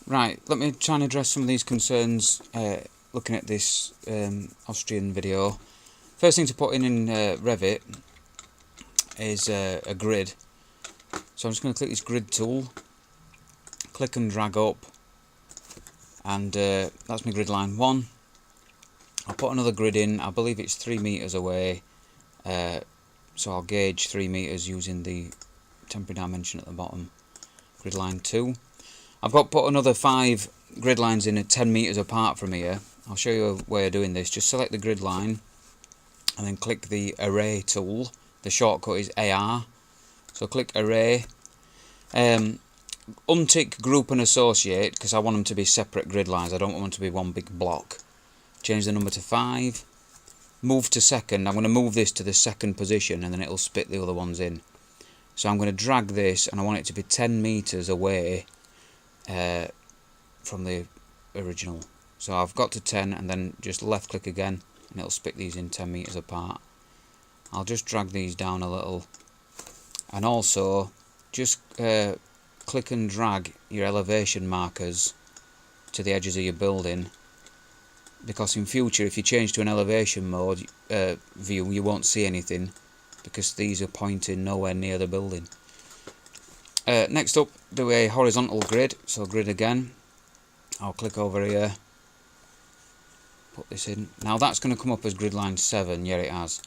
Right, let me try and address some of these concerns looking at this Austrian video. First thing to put in Revit is a grid. So I'm just going to click this grid tool, click and drag up, and that's my grid line 1. I'll put another grid in. I believe it's 3 meters away, so I'll gauge 3 meters using the temporary dimension at the bottom. Grid line 2. I've got put another 5 grid lines in at 10 meters apart from here. I'll show you a way of doing this. Just select the grid line and then click the array tool. The shortcut is AR. So click array. Untick group and associate because I want them to be separate grid lines. I don't want them to be one big block. Change the number to 5. Move to second. I'm going to move this to the second position and then it'll spit the other ones in. So I'm going to drag this and I want it to be 10 meters away from the original. So I've got to 10 and then just left click again and it'll spit these in 10 meters apart. I'll just drag these down a little, and also just click and drag your elevation markers to the edges of your building, because in future if you change to an elevation mode view you won't see anything because these are pointing nowhere near the building. Next up, do a horizontal grid. So grid again. I'll click over here, put this in. Now that's going to come up as grid line 7. Yeah, it has.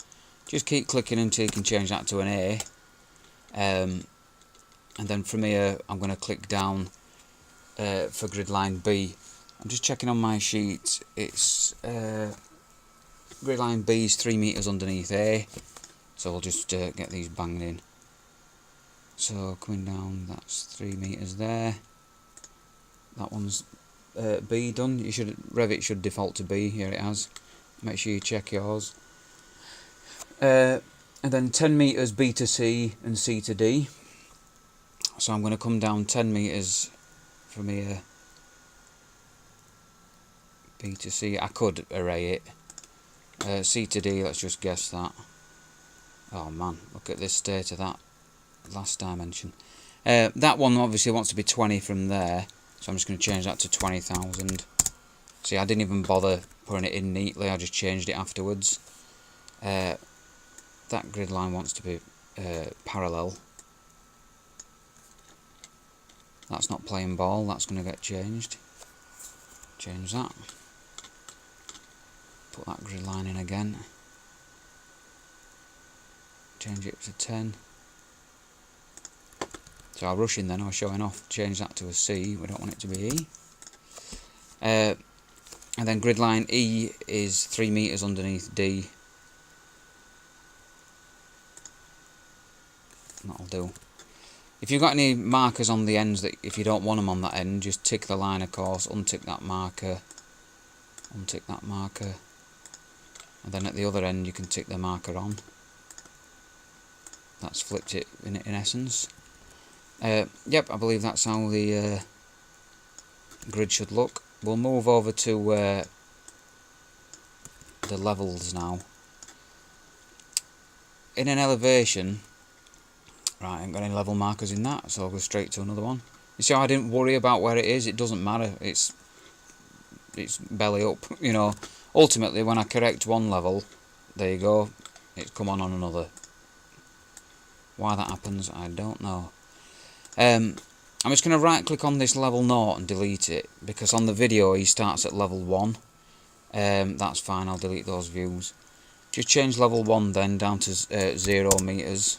Just keep clicking until you can change that to an A. And then from here I'm going to click down for grid line B. I'm just checking on my sheet. It's grid line B is 3 meters underneath A. So we'll just get these banged in. So coming down, that's 3 meters there. That one's B done. Revit should default to B. Here it has. Make sure you check yours. And then 10 meters B to C and C to D. So I'm going to come down 10 meters from here. B to C. I could array it. C to D. Let's just guess that. Oh man, look at this state of that last dimension. That one obviously wants to be 20 from there, so I'm just going to change that to 20,000. See, I didn't even bother putting it in neatly, I just changed it afterwards. That grid line wants to be parallel. That's not playing ball, that's going to get changed. Change that. Put that grid line in again. Change it to 10. So I'll rush in then, I was showing off. Change that to a C, we don't want it to be E. And then grid line E is 3 meters underneath D. That'll do. If you've got any markers on the ends, that if you don't want them on that end, just tick the line of course, untick that marker, untick that marker, and then at the other end you can tick the marker on. That's flipped it in essence. Yep, I believe that's how the grid should look. We'll move over to the levels now. In an elevation, right, I ain't got any level markers in that, so I'll go straight to another one. You see how I didn't worry about where it is? It doesn't matter. It's belly up, you know. Ultimately, when I correct one level, there you go, it's come on another. Why that happens, I don't know. I'm just going to right click on this level 0 and delete it, because on the video he starts at level 1. That's fine, I'll delete those views. Just change level 1 then down to 0 meters.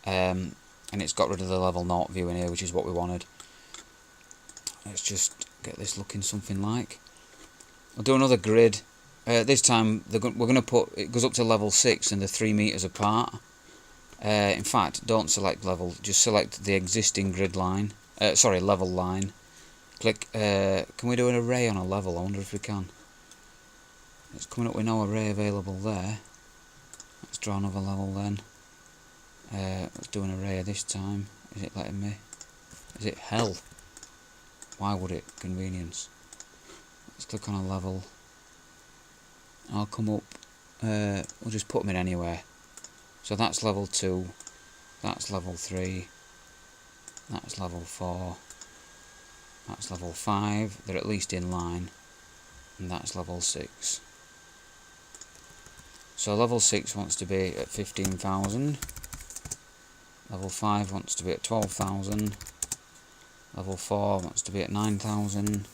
And it's got rid of the level 0 view in here, which is what we wanted. Let's just get this looking something like. I'll do another grid. This time we're going to put, it goes up to level 6 and they're 3 meters apart. In fact, don't select level, just select the existing grid line, sorry, level line. Click, can we do an array on a level? I wonder if we can. It's coming up with no array available there. Let's draw another level then. Let's do an array this time. Is it letting me? Is it hell? Why would it? Convenience. Let's click on a level. I'll come up, we'll just put them in anywhere. So that's level 2, that's level 3, that's level 4, That's level 5. They're at least in line. And that's level 6. So level 6 wants to be at 15,000. Level 5 wants to be at 12,000. Level 4 wants to be at 9,000.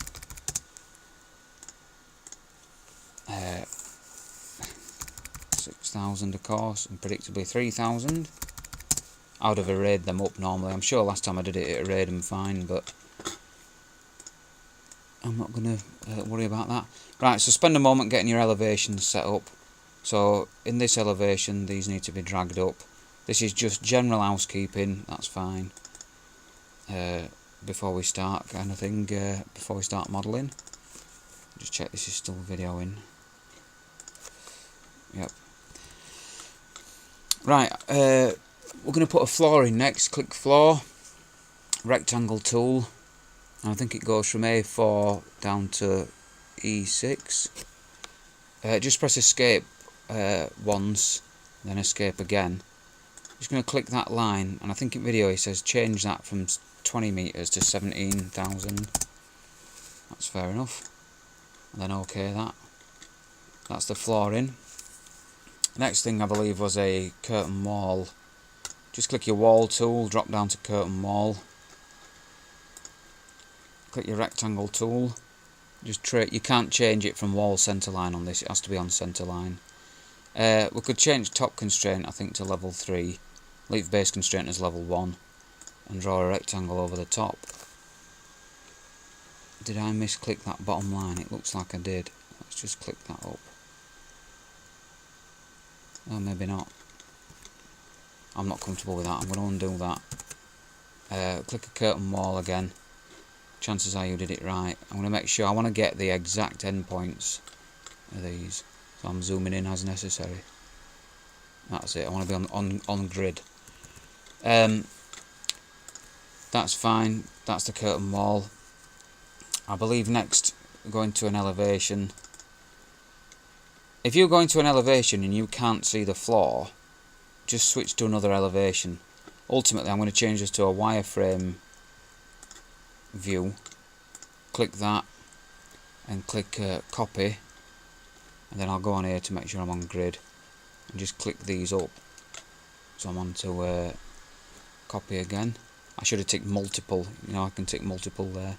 6,000 of course, and predictably 3,000. I would have arrayed them up normally. I'm sure last time I did it, it arrayed them fine, but I'm not going to worry about that. Right, so spend a moment getting your elevations set up. So in this elevation, these need to be dragged up. This is just general housekeeping, that's fine. Before we start kind of thing, before we start modelling. Just check this is still videoing. Yep. Right, we're going to put a floor in next. Click floor, rectangle tool. I think it goes from A4 down to E6. Just press escape once, then escape again. Just going to click that line, and I think in video it says change that from 20 meters to 17,000. That's fair enough. And then OK that. That's the floor in. Next thing I believe was a curtain wall. Just click your wall tool, drop down to curtain wall. Click your rectangle tool. Just you can't change it from wall centre line on this, it has to be on centre line. We could change top constraint I think to level 3. Leave base constraint as level 1. And draw a rectangle over the top. Did I misclick that bottom line? It looks like I did. Let's just click that up. Oh, maybe not. I'm not comfortable with that. I'm going to undo that. Click a curtain wall again. Chances are you did it right. I'm going to make sure. I want to get the exact endpoints of these. So I'm zooming in as necessary. That's it. I want to be on grid. That's fine. That's the curtain wall. I believe next going to an elevation. If you're going to an elevation and you can't see the floor, just switch to another elevation. Ultimately, I'm going to change this to a wireframe view. Click that and click copy, and then I'll go on here to make sure I'm on grid and just click these up. So I'm on to copy again. I should have ticked multiple. You know, I can tick multiple there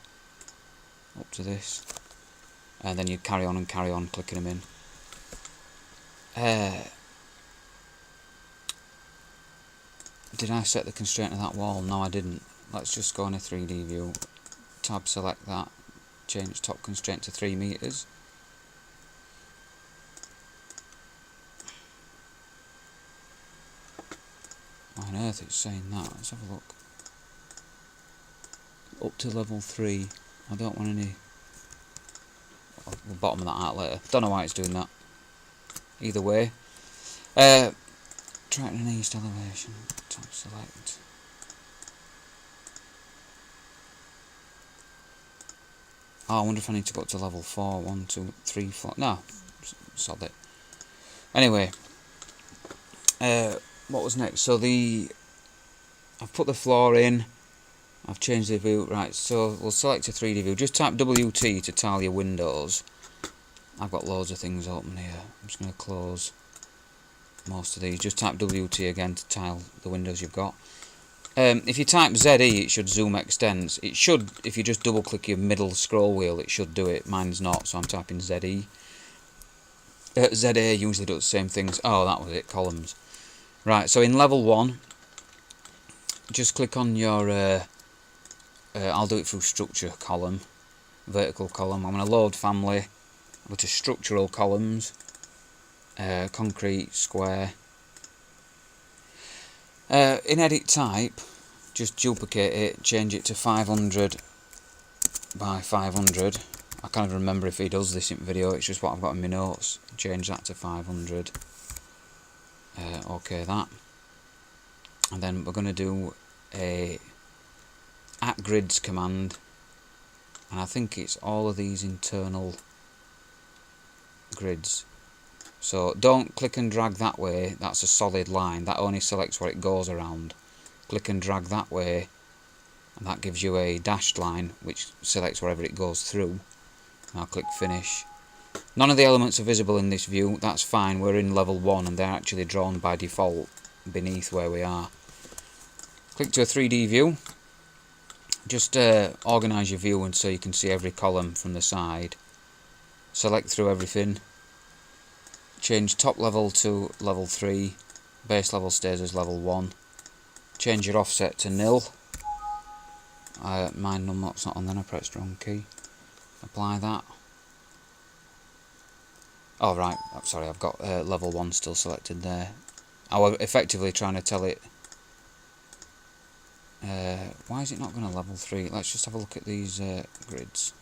up to this, and then you carry on clicking them in. Did I set the constraint of that wall? No, I didn't. Let's just go on a 3D view. Tab select that. Change top constraint to 3 meters. Why on earth it's saying that? Let's have a look. Up to level 3. I don't want any. We'll bottom that out later. Don't know why it's doing that. Either way. Try it in an east elevation. Tab select. Oh, I wonder if I need to go up to level 4. 1, 2, 3, 4. No. Sod it. Anyway. What was next? So I've put the floor in. I've changed the view. Right, so we'll select a 3D view. Just type WT to tile your windows. I've got loads of things open here. I'm just going to close most of these. Just type WT again to tile the windows you've got. If you type ZE, it should zoom extends. It should, if you just double click your middle scroll wheel, it should do it. Mine's not, so I'm typing ZE. ZA usually does the same things. Oh, that was it, columns. Right, so in level 1, just click on your, I'll do it through structure column, vertical column. I'm going to load family, go to structural columns, concrete, square. In edit type, just duplicate it, change it to 500 by 500. I can't even remember if he does this in video, it's just what I've got in my notes. Change that to 500. OK that. And then we're going to do a @grids command. And I think it's all of these internal grids. So don't click and drag that way, that's a solid line, that only selects what it goes around. Click and drag that way, and that gives you a dashed line which selects wherever it goes through. I'll click finish. None of the elements are visible in this view. That's fine, we're in level 1 and they're actually drawn by default beneath where we are. Click to a 3D view. Just organise your view and so you can see every column from the side. Select through everything. Change top level to level 3. Base level stays as level 1. Change your offset to nil. My numlock's not on, then I pressed the wrong key. Apply that. Oh right, sorry, I've got level 1 still selected there. I was effectively trying to tell it... why is it not going to level 3? Let's just have a look at these grids.